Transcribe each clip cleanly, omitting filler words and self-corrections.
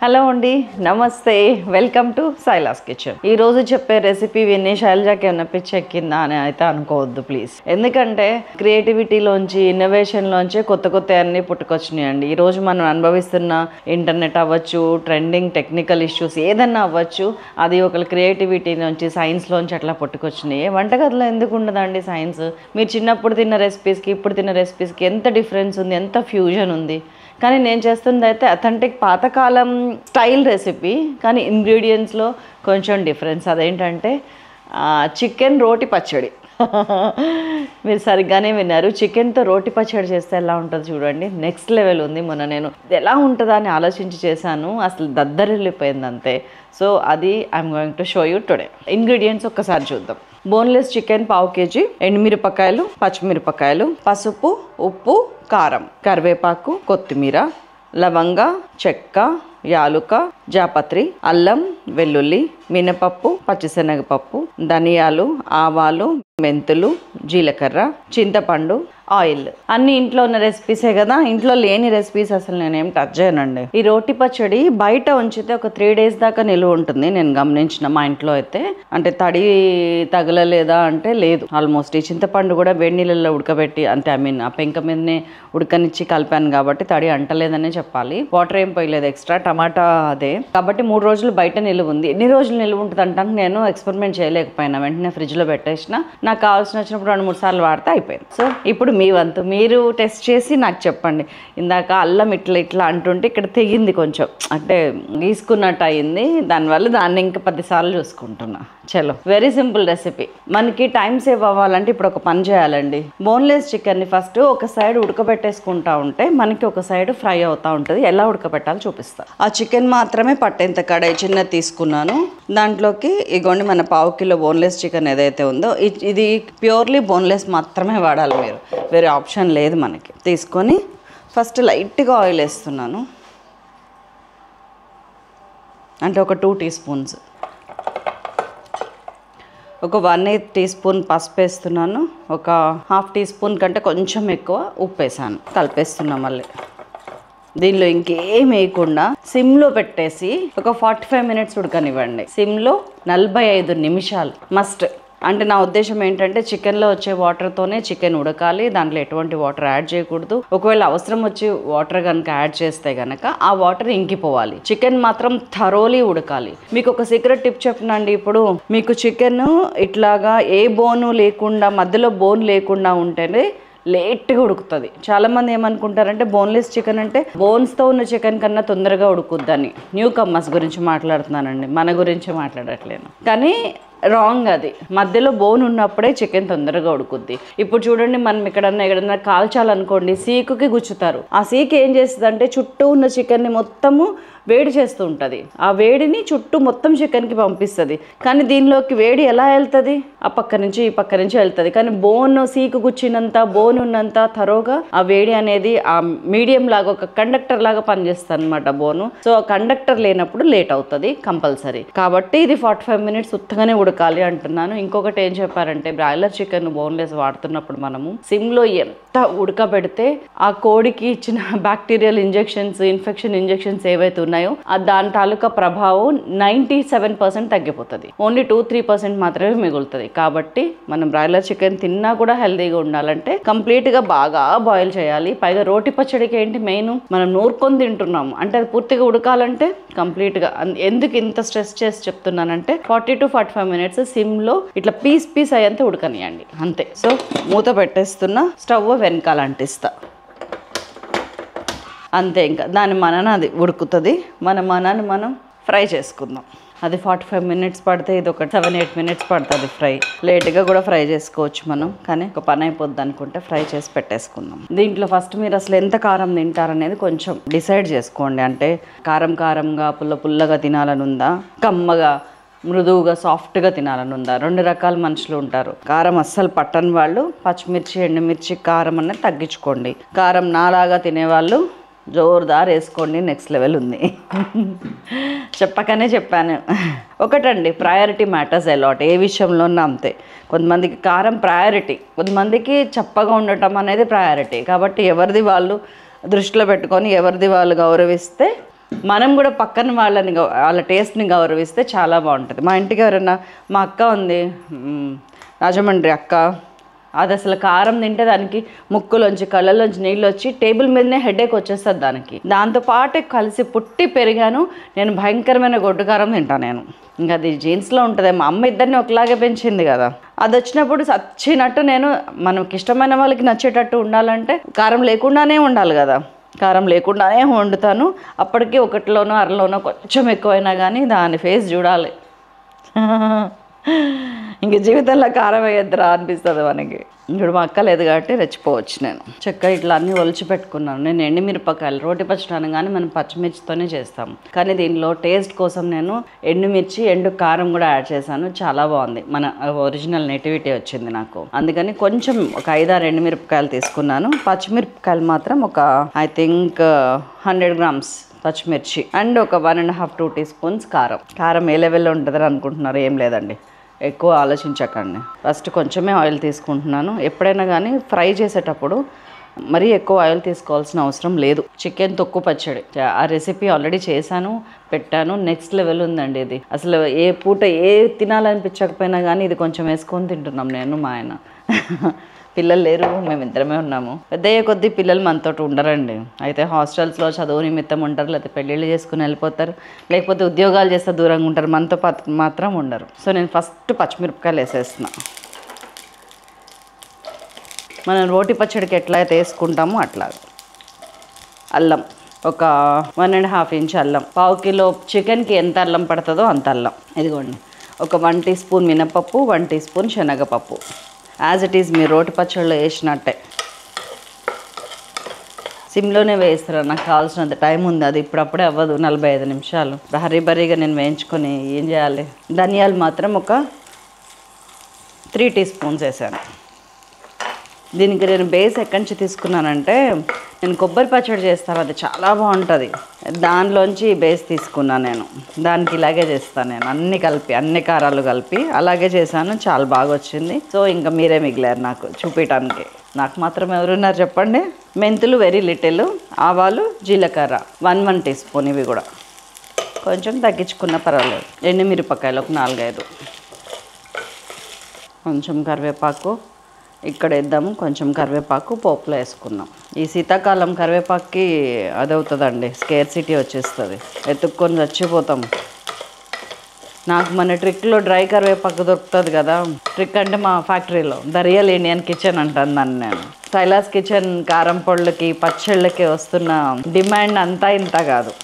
Hello అండి, నమస్తే. Welcome to Silas kitchen. ఈ రోజు చెప్పే రెసిపీ విని శైలజాకి ఏమైనా పిచ్చి ఎక్కిందా అని అయితే అనుకోవద్దు ప్లీజ్. ఎందుకంటే క్రియేటివిటీలోంచి ఇన్నోవేషన్లోంచి కొత్త అన్నీ పుట్టుకొచ్చినాయండి. ఈరోజు మనం అనుభవిస్తున్న ఇంటర్నెట్ అవ్వచ్చు, ట్రెండింగ్ టెక్నికల్ ఇష్యూస్ ఏదన్నా అవ్వచ్చు, అది ఒక క్రియేటివిటీ నుంచి సైన్స్లోంచి అట్లా పుట్టుకొచ్చినాయి. వంటగదిలో ఎందుకు ఉండదండి సైన్స్? మీరు చిన్నప్పుడు తిన్న రెసిపీస్కి ఇప్పుడు తిన్న రెసిపీస్కి ఎంత డిఫరెన్స్ ఉంది, ఎంత ఫ్యూజన్ ఉంది. కానీ నేను చేస్తుంది అయితే అథెంటిక్ పాతకాలం స్టైల్ రెసిపీ, కానీ ఇంగ్రీడియంట్స్లో కొంచెం డిఫరెన్స్. అదేంటంటే చికెన్ రోటి పచ్చడి. మీరు సరిగ్గానే విన్నారు. చికెన్తో రోటి పచ్చడి చేస్తే ఎలా ఉంటుంది చూడండి, నెక్స్ట్ లెవెల్ ఉంది. మొన్న నేను ఎలా ఉంటుందా అని ఆలోచించి చేశాను, అసలు దద్దరిల్లిపోయింది అంతే. సో అది I'm going to show you today. Ingredients ఒక్కసారి చూద్దాం. బోన్లెస్ చికెన్ 1/2 kg, ఎండుమిరపకాయలు, పచ్చిమిరపకాయలు, పసుపు, ఉప్పు, కారం, కరివేపాకు, కొత్తిమీర, లవంగ, చెక్క, యాలుక, జాపత్రి, అల్లం, వెల్లుల్లి, మినపప్పు, పచ్చిశనగపప్పు, ధనియాలు, ఆవాలు, మెంతులు, జీలకర్ర, చింతపండు, ఆయిల్. అన్ని ఇంట్లో ఉన్న రెసిపీసే కదా, ఇంట్లో లేని రెసిపీస్ అసలు నేనేం టచ్ చేయనండి. ఈ రోటి పచ్చడి బయట ఉంచితే ఒక 3 days దాకా నిలువ ఉంటుంది. నేను గమనించిన మా ఇంట్లో అయితే, అంటే తడి తగలలేదా అంటే లేదు. ఆల్మోస్ట్ ఈ చింతపండు కూడా వేడి నీళ్ళల్లో ఉడకబెట్టి, అంటే ఆ పెంక మీదనే ఉడకనిచ్చి కలిపాను కాబట్టి తడి అంటలేదనే చెప్పాలి. వాటర్ ఏం పోయలేదు ఎక్స్ట్రా. టమాటా అదే కాబట్టి 3 రోజులు బయట నిలువ ఉంది. ఎన్ని రోజులు నిలువ ఉంటుంది అంటాను నేను ఎక్స్పెరిమెంట్ చేయలేకపోయినా. వెంటనే ఫ్రిడ్జ్లో పెట్టేసిన, నాకు కావాల్సిన వచ్చినప్పుడు 2-3 సార్లు వాడితే అయిపోయింది. సో ఇప్పుడు మీ వంతు, మీరు టెస్ట్ చేసి నాకు చెప్పండి. ఇందాక అల్లం ఇట్లా అంటుంటే ఇక్కడ తెగింది కొంచెం, అంటే గీసుకున్నట్టు అయింది. దానివల్ల దాన్ని ఇంకా 10 సార్లు చూసుకుంటున్నా. చలో, వెరీ సింపుల్ రెసిపీ. మనకి టైం సేవ్ అవ్వాలంటే ఇప్పుడు ఒక పని చేయాలండి. బోన్లెస్ చికెన్ని ఫస్ట్ ఒక సైడ్ ఉడకబెట్టేసుకుంటా ఉంటే మనకి ఒక సైడ్ ఫ్రై అవుతూ ఉంటుంది. ఎలా ఉడకబెట్టాలో చూపిస్తా. ఆ చికెన్ మాత్రమే పట్టేంత కడాయి చిన్నది తీసుకున్నాను. దాంట్లోకి ఇగోండి మన 1/2 kg బోన్లెస్ చికెన్ ఏదైతే ఉందో, ఇది ప్యూర్లీ బోన్లెస్ మాత్రమే వాడాలి మీరు, వేరే ఆప్షన్ లేదు మనకి. తీసుకొని ఫస్ట్ లైట్గా ఆయిల్ వేస్తున్నాను, అంటే ఒక 2 teaspoons. ఒక 1/8 teaspoon పసుపు వేస్తున్నాను. ఒక 1/2 teaspoon కంటే కొంచెం ఎక్కువ ఉప్పు వేసాను. కలిపేస్తున్నాం. మళ్ళీ దీనిలో ఇంకేం వేయకుండా సిమ్లో పెట్టేసి ఒక 45 minutes ఉడకనివ్వండి. సిమ్లో 45 నిమిషాలు మస్ట్. అంటే నా ఉద్దేశం ఏంటంటే చికెన్లో వచ్చే వాటర్తోనే చికెన్ ఉడకాలి, దాంట్లో ఎటువంటి వాటర్ యాడ్ చేయకూడదు. ఒకవేళ అవసరం వచ్చి వాటర్ కనుక యాడ్ చేస్తే కనుక ఆ వాటర్ ఇంకిపోవాలి. చికెన్ మాత్రం థరోలీ ఉడకాలి. మీకు ఒక సీక్రెట్ టిప్ చెప్పనండి. ఇప్పుడు మీకు చికెన్ ఇట్లాగా ఏ బోను లేకుండా, మధ్యలో బోన్ లేకుండా ఉంటేనే లేట్గా ఉడుకుతుంది. చాలామంది ఏమనుకుంటారంటే బోన్లెస్ చికెన్ అంటే బోన్స్తో ఉన్న చికెన్ కన్నా తొందరగా ఉడుకుద్దని. న్యూ కమ్మర్స్ గురించి మాట్లాడుతున్నానండి, మన గురించి మాట్లాడట్లేను. కానీ రాంగ్ అది. మధ్యలో బోన్ ఉన్నప్పుడే చికెన్ తొందరగా ఉడుకుద్ది. ఇప్పుడు చూడండి, మనం ఎక్కడన్నా కాల్చాలనుకోండి, సీకుకి గుచ్చుతారు. ఆ సీక్ ఏం చేస్తుందంటే చుట్టూ ఉన్న చికెన్ని మొత్తము వేడి చేస్తూ ఉంటుంది. ఆ వేడిని చుట్టూ మొత్తం చికెన్కి పంపిస్తుంది. కానీ దీనిలోకి వేడి ఎలా వెళ్తుంది? ఆ పక్క నుంచి ఈ పక్క నుంచి వెళ్తుంది. కానీ బోన్ సీకు గుచ్చినంత, బోన్ ఉన్నంత తరోగా ఆ వేడి అనేది ఆ మీడియం లాగా, ఒక కండక్టర్ లాగా పనిచేస్తుంది అనమాట బోను. సో ఆ కండక్టర్ లేనప్పుడు లేట్ అవుతుంది కంపల్సరీ. కాబట్టి ఇది 45 minutes ఉత్తగానే ఉడకాలి అంటున్నాను. ఇంకొకటి ఏం చెప్పారంటే, బ్రాయిలర్ చికెన్ బోన్లెస్ వాడుతున్నప్పుడు మనము సిమ్లో ఎంత ఉడకబెడితే ఆ కోడికి ఇచ్చిన బ్యాక్టీరియల్ ఇంజెక్షన్స్, ఇన్ఫెక్షన్ ఇంజెక్షన్స్ ఏవైతే ఉన్నాయో దాని తాలూకా ప్రభావం 97% తగ్గిపోతుంది. ఓన్లీ 2-3% మాత్రమే మిగులుతుంది. కాబట్టి మనం బ్రాయిలర్ చికెన్ తిన్నా కూడా హెల్తీగా ఉండాలంటే కంప్లీట్గా బాగా బాయిల్ చేయాలి. పైగా రోటి పచ్చడికి ఏంటి మెయిన్, మనం నూరుకొని తింటున్నాము అంటే అది పూర్తిగా ఉడకాలంటే కంప్లీట్గా. ఎందుకు ఇంత స్ట్రెస్ చేసి చెప్తున్నానంటే 40-45 minutes సిమ్లో ఇట్లా పీస్ అయ్యేంత ఉడకనియండి అంతే. సో మూత పెట్టేస్తున్నా, స్టవ్ వెనకాల అంటిస్తా అంతే. ఇంకా దాని మనన అది ఉడుకుతుంది. మన మనని మనం ఫ్రై చేసుకుందాం. అది 45 minutes పడితే ఇది ఒక 7-8 minutes పడుతుంది ఫ్రై. లేట్గా కూడా ఫ్రై చేసుకోవచ్చు మనం, కానీ ఒక పని అయిపోద్ది అనుకుంటే ఫ్రై చేసి పెట్టేసుకుందాం. దీంట్లో ఫస్ట్ మీరు అసలు ఎంత కారం తింటారనేది కొంచెం డిసైడ్ చేసుకోండి. అంటే కారంగా పుల్లగా తినాలని ఉందా, కమ్మగా మృదువుగా సాఫ్ట్గా తినాలని ఉందా? 2 రకాల మనుషులు ఉంటారు. కారం అస్సలు పట్టని వాళ్ళు పచ్చిమిర్చి, ఎండుమిర్చి కారం అనేది తగ్గించుకోండి. కారం నాలాగా తినేవాళ్ళు జోరుదార్ వేసుకోండి, నెక్స్ట్ లెవెల్ ఉంది. చెప్పకనే చెప్పాను. ఒకటండి, ప్రయారిటీ మ్యాటర్స్ అలాట్. ఏ విషయంలోనూ అంతే. కొంతమందికి కారం ప్రయారిటీ, కొంతమందికి చప్పగా ఉండటం అనేది ప్రయారిటీ. కాబట్టి ఎవరిది వాళ్ళు దృష్టిలో పెట్టుకొని ఎవరిది వాళ్ళు గౌరవిస్తే మనం కూడా పక్కన వాళ్ళ టేస్ట్ని గౌరవిస్తే చాలా బాగుంటుంది. మా ఇంటికి ఎవరైనా మా అక్క ఉంది, రాజమండ్రి అక్క, అది అసలు కారం తింటే దానికి ముక్కులోంచి కళ్ళలోంచి నీళ్ళు వచ్చి టేబుల్ మీదనే హెడేక్ వచ్చేస్తుంది దానికి. దాంతోపాటే కలిసి పుట్టి పెరిగాను నేను, భయంకరమైన గొడ్డు కారం తింటాను నేను. ఇంకా అది జీన్స్లో ఉంటుంది. మా అమ్మ ఇద్దరిని ఒకలాగే పెంచింది కదా, అది వచ్చినప్పుడు చచ్చినట్టు నేను, మనకి ఇష్టమైన వాళ్ళకి నచ్చేటట్టు ఉండాలంటే కారం లేకుండానే ఉండాలి కదా, కారం లేకుండానే వండుతాను. అప్పటికి ఒకటిలోనో అరలోనో కొంచెం ఎక్కువైనా కానీ దాని ఫేస్ చూడాలి. ఇంక జీవితంలో కారం వేయద్దురా అనిపిస్తుంది మనకి. ఇప్పుడు మా అక్క లేదు కాబట్టి రెచ్చిపోవచ్చు. నేను చెక్క ఇట్లా అన్నీ ఒలిచి పెట్టుకున్నాను. నేను ఎండుమిరపకాయలు రోటి పచ్చడి అనగానే మనం పచ్చిమిర్చితోనే చేస్తాం, కానీ దీనిలో టేస్ట్ కోసం నేను ఎండుమిర్చి ఎండు కారం కూడా యాడ్ చేశాను. చాలా బాగుంది, మన ఒరిజినల్ నేటివిటీ వచ్చింది నాకు. అందుకని కొంచెం ఒక 5-6 ఎండుమిరపకాయలు తీసుకున్నాను. పచ్చిమిరపకాయలు మాత్రం ఒక ఐ థింక్ 100 grams పచ్చిమిర్చి అండ్ ఒక 1.5-2 teaspoons కారం. కారం ఏ లెవెల్లో ఉంటుందని అనుకుంటున్నారు? ఏం లేదండి, ఎక్కువ ఆలోచించకండి. ఫస్ట్ కొంచెమే ఆయిల్ తీసుకుంటున్నాను. ఎప్పుడైనా కానీ ఫ్రై చేసేటప్పుడు మరీ ఎక్కువ ఆయిల్ తీసుకోవాల్సిన అవసరం లేదు. చికెన్ తొక్కు పచ్చడి ఆ రెసిపీ ఆల్రెడీ చేశాను, పెట్టాను. నెక్స్ట్ లెవెల్ ఉందండి ఇది. అసలు ఏ పూట ఏ తినాలనిపించకపోయినా కానీ ఇది కొంచెం వేసుకొని తింటున్నాం నేను, మా ఆయన. పిల్లలు లేరు, మేమిద్దరమే ఉన్నాము. పెద్దయ్యే కొద్దీ పిల్లలు మనతో ఉండరండి. అయితే హాస్టల్స్లో చదువు నిమిత్తం ఉంటారు, లేకపోతే పెళ్ళిళ్ళు చేసుకుని వెళ్ళిపోతారు, లేకపోతే ఉద్యోగాలు చేస్తే దూరంగా ఉంటారు, మనతో మాత్రం ఉండరు. సో నేను ఫస్ట్ పచ్చిమిరపకాయలు వేసేస్తున్నా. మనం రోటి పచ్చడికి ఎట్లా అయితే వేసుకుంటామో అట్లా. అల్లం ఒక 1.5 inch అల్లం. 1/2 kilo చికెన్కి ఎంత అల్లం పడుతుందో అంత అల్లం. ఇదిగోండి, ఒక 1 teaspoon మినపప్పు, 1 teaspoon శనగపప్పు. యాజ్ ఇట్ ఈజ్ మీరు రోటి పచ్చడిలో వేసినట్టే సిమ్లోనే వేస్తారు. నాకు కావాల్సినంత టైం ఉంది, అది ఇప్పుడప్పుడే అవ్వదు. 45 నిమిషాలు హరీబరీగా నేను వేయించుకొని ఏం చేయాలి. ధనియాలు మాత్రం ఒక 3 teaspoons వేసాను. దీనికి నేను బేస్ ఎక్కడి నుంచి తీసుకున్నానంటే, నేను కొబ్బరి పచ్చడి చేస్తాను, అది చాలా బాగుంటుంది. దానిలోంచి బేస్ తీసుకున్నాను నేను. దానికి ఇలాగే చేస్తాను నేను, అన్ని కలిపి, అన్ని కారాలు కలిపి అలాగే చేశాను. చాలా బాగా వచ్చింది. సో ఇంకా మీరే మిగిలారు నాకు చూపించడానికి. నాకు మాత్రం ఎవరున్నారు చెప్పండి. మెంతులు వెరీ లిటిల్, ఆవాలు, జీలకర్ర 1 teaspoon. ఇవి కూడా కొంచెం తగ్గించుకున్న పర్వాలేదు. ఎండుమిరపకాయలు ఒక 4-5. కొంచెం కరివేపాకు ఇక్కడ వేద్దాము. కొంచెం కరివేపాకు పోపులో వేసుకున్నాం. ఈ శీతాకాలం కరివేపాకుకి అదవుతుందండి, స్కేర్సిటీ వచ్చేస్తుంది, ఎత్తుక్కొని చచ్చిపోతాం. నాకు మన ట్రిక్లో డ్రై కరివేపాకు దొరుకుతుంది కదా. ట్రిక్ అంటే మా ఫ్యాక్టరీలో ద రియల్ ఇండియన్ కిచెన్ అంటాను దాన్ని నేను. సైలాస్ కిచెన్ కారం పొళ్ళకి పచ్చళ్ళకి వస్తున్న డిమాండ్ అంతా ఇంత కాదు.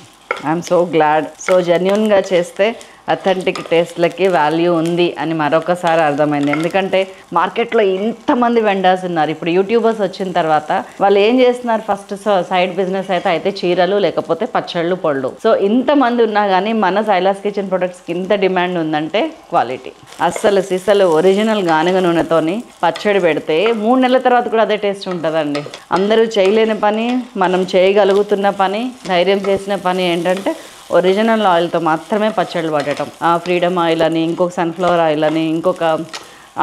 I'm so glad. సో జెన్యున్గా చేస్తే అథెంటిక్ టేస్ట్లకి వాల్యూ ఉంది అని మరొకసారి అర్థమైంది. ఎందుకంటే మార్కెట్లో ఇంతమంది వెండర్స్ ఉన్నారు. ఇప్పుడు యూట్యూబర్స్ వచ్చిన తర్వాత వాళ్ళు ఏం చేస్తున్నారు, ఫస్ట్ సైడ్ బిజినెస్ అయితే చీరలు, లేకపోతే పచ్చళ్ళు, పళ్ళు. సో ఇంతమంది ఉన్నా కానీ మన సైలాస్ కిచెన్ ప్రొడక్ట్స్కి ఇంత డిమాండ్ ఉందంటే క్వాలిటీ. అస్సలు సిసలు ఒరిజినల్ గానుగ నూనెతోని పచ్చడి పెడితే 3 నెలల తర్వాత కూడా అదే టేస్ట్ ఉంటుందండి. అందరూ చేయలేని పని మనం చేయగలుగుతున్న పని, ధైర్యం చేసిన పని ఏంటంటే ఒరిజినల్ ఆయిల్తో మాత్రమే పచ్చళ్ళు పడటం. ఫ్రీడమ్ ఆయిల్ అని, ఇంకొక సన్ఫ్లవర్ ఆయిల్ అని, ఇంకొక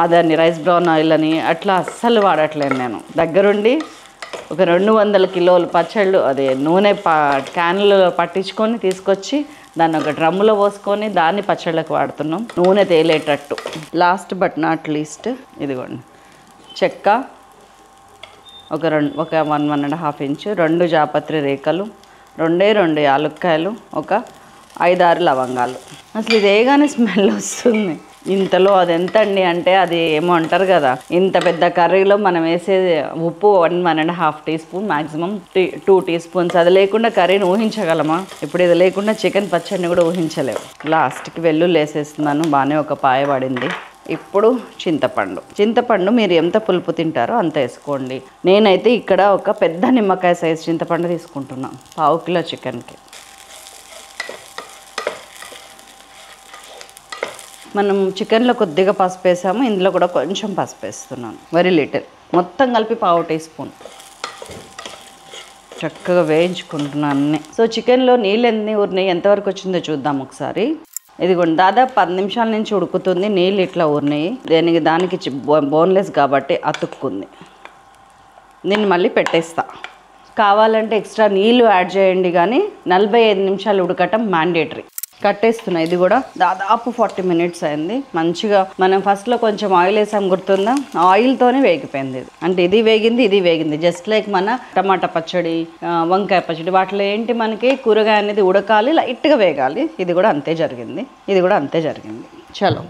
అదని రైస్ బ్రౌన్ ఆయిల్ అని, అట్లా అస్సలు వాడట్లేను నేను. దగ్గరుండి ఒక 200 కిలోలు పచ్చళ్ళు అదే నూనె క్యాన్లో పట్టించుకొని తీసుకొచ్చి దాన్ని ఒక డ్రమ్ములో పోసుకొని దాన్ని పచ్చళ్ళకి వాడుతున్నాం, నూనె తేలేటట్టు. లాస్ట్ బట్ నాట్ లీస్ట్ ఇదిగోండి, చెక్క ఒక 1.5 inch, 2 జాపత్రి రేఖలు, 2 యాలక్కాయలు, ఒక 5-6 లవంగాలు. అసలు ఇది వేయగానే స్మెల్ వస్తుంది. ఇంతలో అది ఎంత అండి అంటే, అది ఏమో అంటారు కదా, ఇంత పెద్ద కర్రీలో మనం వేసేది ఉప్పు 1.5 teaspoon, మ్యాక్సిమం 2 teaspoons. అది లేకుండా కర్రీని ఊహించగలమా? ఇప్పుడు ఇది లేకుండా చికెన్ పచ్చడిని కూడా ఊహించలేము. లాస్ట్కి వెల్లుల్లి వేసేస్తున్నాను, బాగానే ఒక పాయ పడింది. ఇప్పుడు చింతపండు మీరు ఎంత పులుపు తింటారో అంత వేసుకోండి. నేనైతే ఇక్కడ ఒక పెద్ద నిమ్మకాయ సైజు చింతపండు తీసుకుంటున్నాను 1/2 kilo చికెన్కి. మనం చికెన్లో కొద్దిగా పసుపు వేసాము, ఇందులో కూడా కొంచెం పసుపు వేస్తున్నాను, వెరీ లిటిల్. మొత్తం కలిపి 1/2 teaspoon. చక్కగా వేయించుకుంటున్నాను అన్నీ. సో చికెన్లో నీళ్ళు ఎన్ని ఊరినాయి, ఎంతవరకు వచ్చిందో చూద్దాం ఒకసారి. ఇదిగోండి, దాదాపు 10 నిమిషాల నుంచి ఉడుకుతుంది. నీళ్ళు ఇట్లా ఊరినాయి. దానికి బోన్లెస్ కాబట్టి అతుక్కుంది. నేను మళ్ళీ పెట్టేస్తా. కావాలంటే ఎక్స్ట్రా నీళ్ళు యాడ్ చేయండి, కానీ 45 నిమిషాలు ఉడకటం మ్యాండేటరీ. కట్టేస్తున్నా. ఇది కూడా దాదాపు 40 మినిట్స్ అయింది. మంచిగా మనం ఫస్ట్లో కొంచెం ఆయిల్ వేసాం, గుర్తుందా? ఆయిల్తోనే వేగిపోయింది ఇది. అంటే ఇది వేగింది. జస్ట్ లైక్ మన టమాటా పచ్చడి, వంకాయ పచ్చడి వాటిలో ఏంటి, మనకి కూరగాయ అనేది ఉడకాలి, లైట్గా వేగాలి. ఇది కూడా అంతే జరిగింది. చలో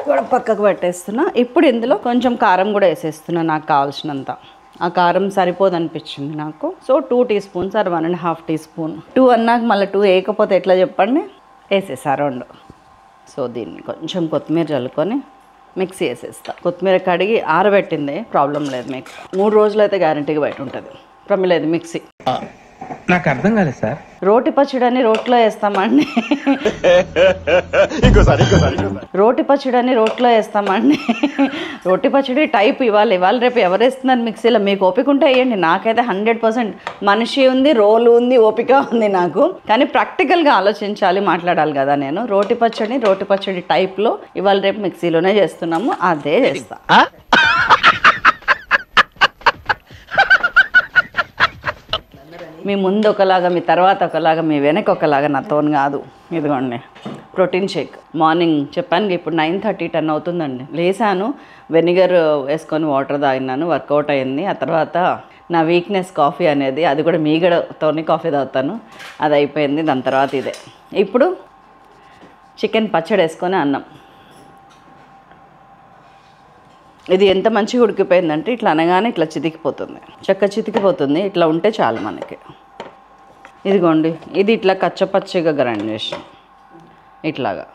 కూడా పక్కకు పెట్టేస్తున్నా. ఇప్పుడు ఇందులో కొంచెం కారం కూడా వేసేస్తున్నా, నాకు కావాల్సినంత. ఆ కారం సరిపోదు అనిపించింది నాకు. So 2 teaspoons or 1.5 teaspoon. 2 అన్నాక మళ్ళీ 2 వేయకపోతే ఎట్లా చెప్పండి, వేసేసా 2. సో దీన్ని కొంచెం కొత్తిమీర చల్లుకొని మిక్సీ వేసేస్తా. కొత్తిమీర కడిగి ఆరబెట్టిందే, ప్రాబ్లం లేదు మీకు. 3 రోజులు అయితే గ్యారంటీగా బయట ఉంటుంది. ప్రమిలేదు మిక్సీ. నాకు అర్థం కాలేదు సార్. రోటి పచ్చడి రోట్లో వేస్తామండి. రోట్లో వేస్తామండి. రోటి పచ్చడి టైప్ ఇవాళ రేపు ఎవరు వేస్తున్నారు మిక్సీలో? మీకు ఓపిక ఉంటే వేయండి. నాకైతే 100% మనిషి ఉంది, రోలు ఉంది, ఓపిక ఉంది నాకు. కానీ ప్రాక్టికల్గా ఆలోచించాలి, మాట్లాడాలి కదా నేను. రోటి పచ్చడి టైప్లో ఇవాళ రేపు మిక్సీలోనే చేస్తున్నాము, అదే చేస్తా. మీ ముందు ఒకలాగా, మీ తర్వాత ఒకలాగా, మీ వెనక ఒకలాగా, నాతోని కాదు. ఇదిగోండి ప్రోటీన్ షేక్. మార్నింగ్ చెప్పాను, ఇప్పుడు 9:30, 10 అవుతుందండి. లేసాను, వెనిగర్ వేసుకొని వాటర్ తాగినాను, వర్కౌట్ అయింది. ఆ తర్వాత నా వీక్నెస్ కాఫీ అనేది, అది కూడా మీగడతోని కాఫీ తాగుతాను, అది అయిపోయింది. దాని తర్వాత ఇదే. ఇప్పుడు చికెన్ పచ్చడి వేసుకొని అన్నం. ఇది ఎంత మంచిగా ఉడికిపోయిందంటే ఇట్లా అనగానే ఇట్లా చితికిపోతుంది. ఇట్లా ఉంటే చాలు మనకి. ఇదిగోండి, ఇది ఇట్లా కచ్చపచ్చిగా గ్రైండ్ చేసి ఇట్లాగా.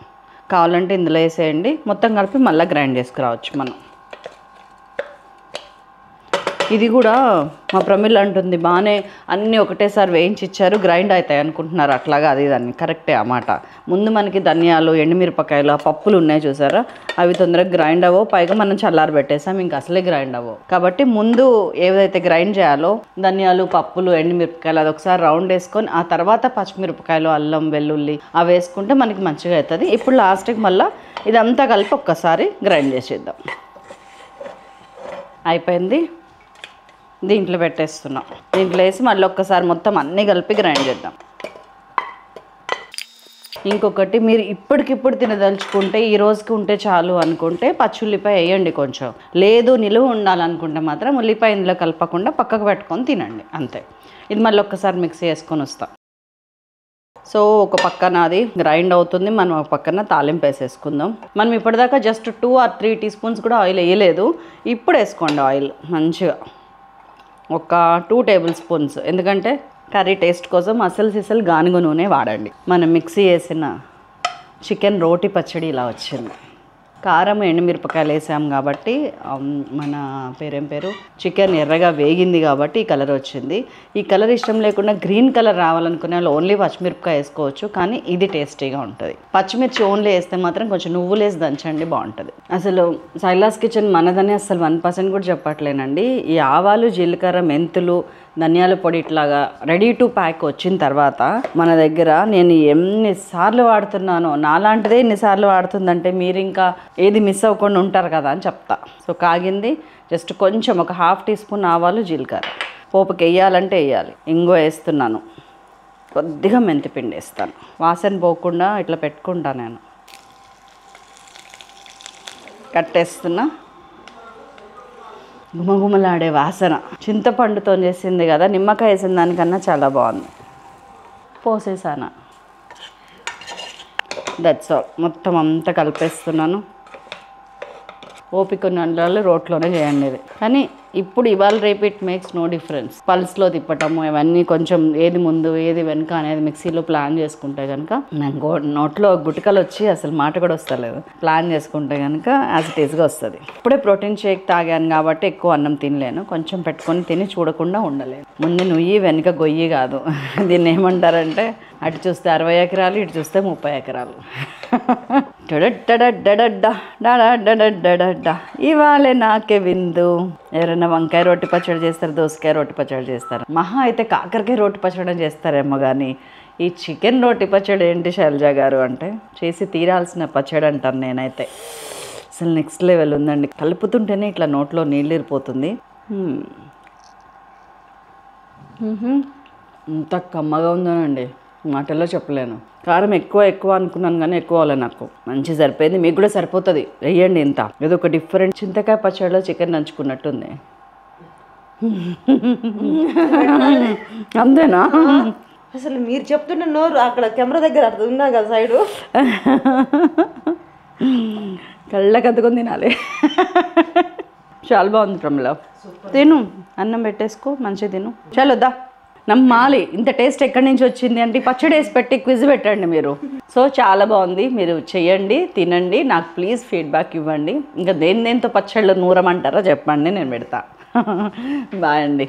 కావాలంటే ఇందులో వేసేయండి, మొత్తం కలిపి మళ్ళీ గ్రైండ్ చేసుకురావచ్చు మనం. ఇది కూడా మా ప్రమిళ అంటుంది, బాగానే అన్నీ ఒకటేసారి వేయించి ఇచ్చారు, గ్రైండ్ అవుతాయి అనుకుంటున్నారు. అట్లాగా అది దాన్ని కరెక్టే అన్నమాట. ముందు మనకి ధనియాలు, ఎండుమిరపకాయలు, పప్పులు ఉన్నాయి చూసారా, అవి తొందరగా గ్రైండ్ అవ్వవు. పైగా మనం చల్లారి పెట్టేసాం, ఇంకా అసలే గ్రైండ్ అవ్వవు. కాబట్టి ముందు ఏదైతే గ్రైండ్ చేయాలో ధనియాలు, పప్పులు, ఎండుమిరపకాయలు అది ఒకసారి రౌండ్ వేసుకొని, ఆ తర్వాత పచ్చిమిరపకాయలు, అల్లం, వెల్లుల్లి అవి వేసుకుంటే మనకి మంచిగా అవుతుంది. ఇప్పుడు లాస్ట్కి మళ్ళీ ఇదంతా కలిపి ఒక్కసారి గ్రైండ్ చేసేద్దాం. అయిపోయింది. దీంట్లో పెట్టేస్తున్నాం. దీంట్లో వేసి మళ్ళీ ఒక్కసారి మొత్తం అన్నీ కలిపి గ్రైండ్ చేద్దాం. ఇంకొకటి, మీరు ఇప్పటికిప్పుడు తినదలుచుకుంటే, ఈ రోజుకి ఉంటే చాలు అనుకుంటే పచ్చుల్లిపాయ వేయండి కొంచెం. లేదు నిలువ ఉండాలనుకుంటే మాత్రం ఉల్లిపాయ ఇందులో కలపకుండా పక్కకు పెట్టుకొని తినండి, అంతే. ఇది మళ్ళీ ఒక్కసారి మిక్సీ వేసుకొని వస్తాం. సో ఒక పక్కన అది గ్రైండ్ అవుతుంది, మనం ఒక పక్కన తాలింపు వేసేసుకుందాం. మనం ఇప్పటిదాకా జస్ట్ 2 or 3 టీ స్పూన్స్ కూడా ఆయిల్ వేయలేదు. ఇప్పుడు వేసుకోండి ఆయిల్ మంచిగా, ఒక 2 టేబుల్ స్పూన్స్. ఎందుకంటే కర్రీ టేస్ట్ కోసం అసలు గానుగ నూనె వాడండి. మనం మిక్సీ వేసిన చికెన్ రోటి పచ్చడి ఇలా వచ్చింది. కారం, ఎండుమిరపకాయలు వేసాం కాబట్టి మన పేరు చికెన్ ఎర్రగా వేగింది కాబట్టి ఈ కలర్ వచ్చింది. ఈ కలర్ ఇష్టం లేకుండా గ్రీన్ కలర్ రావాలనుకునే వాళ్ళు ఓన్లీ పచ్చిమిరపకాయ వేసుకోవచ్చు, కానీ ఇది టేస్టీగా ఉంటుంది. పచ్చిమిర్చి ఓన్లీ వేస్తే మాత్రం కొంచెం నువ్వులు వేసి దంచండి, బాగుంటుంది. అసలు సైలాస్ కిచెన్ మనదని అసలు 1% కూడా చెప్పట్లేనండి. ఈ ఆవాలు, జీలకర్ర, మెంతులు, ధనియాల పొడి ఇట్లాగా రెడీ టు ప్యాక్ వచ్చిన తర్వాత మన దగ్గర నేను ఎన్నిసార్లు వాడుతున్నానో, నాలాంటిదే ఎన్నిసార్లు వాడుతుందంటే మీరు ఇంకా ఏది మిస్ అవ్వకుండా ఉంటారు కదా అని చెప్తా. సో కాగింది, జస్ట్ కొంచెం ఒక 1/2 టీ స్పూన్ ఆవాలు, జీలకర్ర. పోపుకి వేయాలంటే వేయాలి. ఇంగువ వేస్తున్నాను, కొద్దిగా మెంతిపిండి వేస్తాను. వాసన పోకుండా ఇట్లా పెట్టుకుంటా నేను. కట్టేస్తున్నా. గుమగుమలాడే వాసన. చింతపండుతో చేసింది కదా, నిమ్మకాయ వేసిన దానికన్నా చాలా బాగుంది. పోసేసాను. That's all. మొత్తం అంతా కలిపేస్తున్నాను. ఓపిక ఉన్న వాళ్ళు రోట్లోనే చేయండి ఇది. కానీ ఇప్పుడు ఇవాళ రేపు ఇట్ మేక్స్ నో డిఫరెన్స్. పల్స్లో తిప్పటము ఇవన్నీ కొంచెం ఏది ముందు ఏది వెనుక అనేది మిక్సీలో ప్లాన్ చేసుకుంటే కనుక, నాకు నోట్లో గుటికలు వచ్చి అసలు మాట కూడా వస్తలేదు. ప్లాన్ చేసుకుంటే కనుక యాజ్ ఇట్ ఈస్గా వస్తుంది. ఇప్పుడే ప్రోటీన్ షేక్ తాగాను కాబట్టి ఎక్కువ అన్నం తినలేను, కొంచెం పెట్టుకొని తిని చూడకుండా ఉండలేను. ముందు నుయ్యి వెనుక గొయ్యి కాదు. దీన్ని ఏమంటారంటే, అటు చూస్తే 60 ఎకరాలు, ఇటు చూస్తే 30 ఎకరాలు. ఇవాళే నాకే విందు. ఎవరైనా వంకాయ రోటి పచ్చడి చేస్తారు, దోసకాయ రోటి పచ్చడి చేస్తారు, మహా అయితే కాకరకాయ రోటి పచ్చడి చేస్తారేమో. కానీ ఈ చికెన్ రోటి పచ్చడి ఏంటి శైలజ గారు అంటే, చేసి తీరాల్సిన పచ్చడి అంటాను నేనైతే. అసలు నెక్స్ట్ లెవెల్ ఉందండి. కలుపుతుంటేనే ఇట్లా నోట్లో నీళ్ళు ఇరిపోతుంది. ఇంత కమ్మగా ఉందోనండి, మాటల్లో చెప్పలేను. కారం ఎక్కువ ఎక్కువ అనుకున్నాను కానీ ఎక్కువ అవ్వలే నాకు. మంచి సరిపోయింది, మీకు కూడా సరిపోతుంది. వెయ్యండి ఇంత. ఏదో ఒక డిఫరెంట్ చింతకాయ పచ్చడిలో చికెన్ నంచుకున్నట్టుంది. అంతేనా? అసలు మీరు చెప్తున్న నోరు అక్కడ కెమెరా దగ్గర అర్థం ఉన్నా కదా సైడు కళ్ళకి అద్దుకొని తినాలి. చాలా బాగుంది ప్రమిళ. తిను, అన్నం పెట్టేసుకో, మంచిగా తిను. చాలొద్దా నమ్మాలి. ఇంత టేస్ట్ ఎక్కడి నుంచి వచ్చింది అంటే పచ్చడి వేసి పెట్టి క్విజ్ పెట్టండి మీరు. సో చాలా బాగుంది, మీరు చెయ్యండి, తినండి, నాకు ప్లీజ్ ఫీడ్బ్యాక్ ఇవ్వండి. ఇంకా దేంతో పచ్చళ్ళు నూరమంటారో చెప్పండి, నేను పెడతా. బాయ్ అండి.